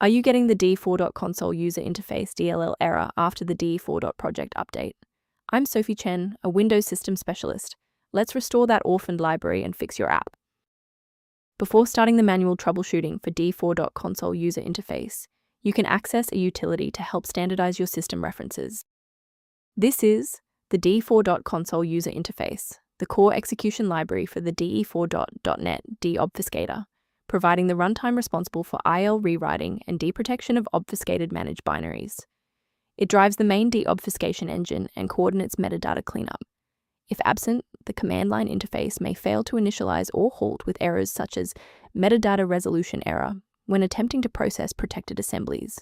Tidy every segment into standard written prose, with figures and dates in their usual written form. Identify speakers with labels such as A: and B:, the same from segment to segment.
A: Are you getting the De4dot Console User Interface DLL error after the De4dot Project update? I'm Sophie Chen, a Windows System Specialist. Let's restore that orphaned library and fix your app. Before starting the manual troubleshooting for De4dot Console User Interface, you can access a utility to help standardize your system references. This is the De4dot Console User Interface, the core execution library for the De4dot.NET Deobfuscator, providing the runtime responsible for IL rewriting and deprotection of obfuscated managed binaries. It drives the main deobfuscation engine and coordinates metadata cleanup. If absent, the command line interface may fail to initialize or halt with errors such as metadata resolution error when attempting to process protected assemblies.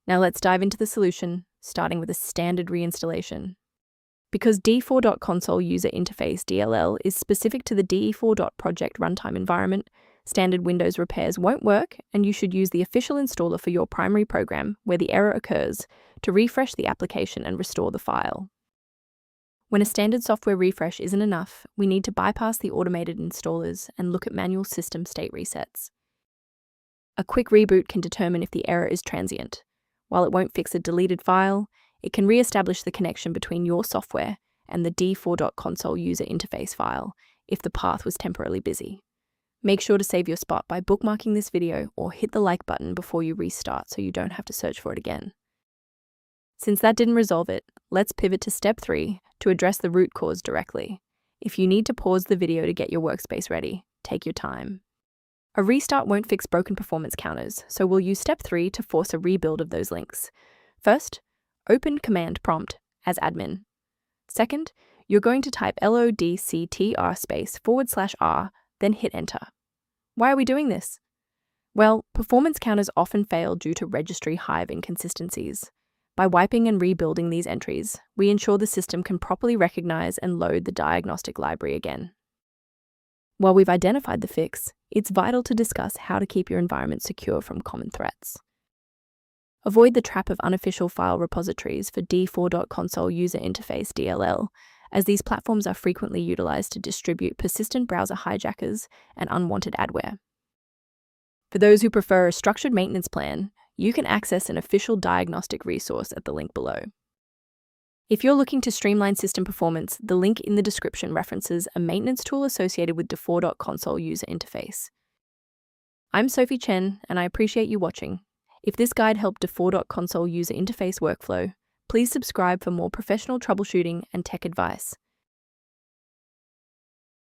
A: Now let's dive into the solution, starting with a standard reinstallation. Because De4dot Console User Interface DLL is specific to the De4dot Project runtime environment, standard Windows repairs won't work, and you should use the official installer for your primary program where the error occurs to refresh the application and restore the file. When a standard software refresh isn't enough, we need to bypass the automated installers and look at manual system state resets. A quick reboot can determine if the error is transient. While it won't fix a deleted file, it can re-establish the connection between your software and the De4dot Console User Interface file if the path was temporarily busy. Make sure to save your spot by bookmarking this video or hit the like button before you restart so you don't have to search for it again. Since that didn't resolve it, let's pivot to step 3 to address the root cause directly. If you need to pause the video to get your workspace ready, take your time. A restart won't fix broken performance counters, so we'll use step 3 to force a rebuild of those links. First, open command prompt as admin. Second, you're going to type lodctr/r, then hit enter. Why are we doing this? Well, performance counters often fail due to registry hive inconsistencies. By wiping and rebuilding these entries, we ensure the system can properly recognize and load the diagnostic library again. While we've identified the fix, it's vital to discuss how to keep your environment secure from common threats. Avoid the trap of unofficial file repositories for De4dot Console User Interface DLL, as these platforms are frequently utilized to distribute persistent browser hijackers and unwanted adware. For those who prefer a structured maintenance plan, you can access an official diagnostic resource at the link below. If you're looking to streamline system performance, the link in the description references a maintenance tool associated with De4dot Console User Interface. I'm Sophie Chen, and I appreciate you watching. If this guide helped De4dot Console User Interface workflow, please subscribe for more professional troubleshooting and tech advice.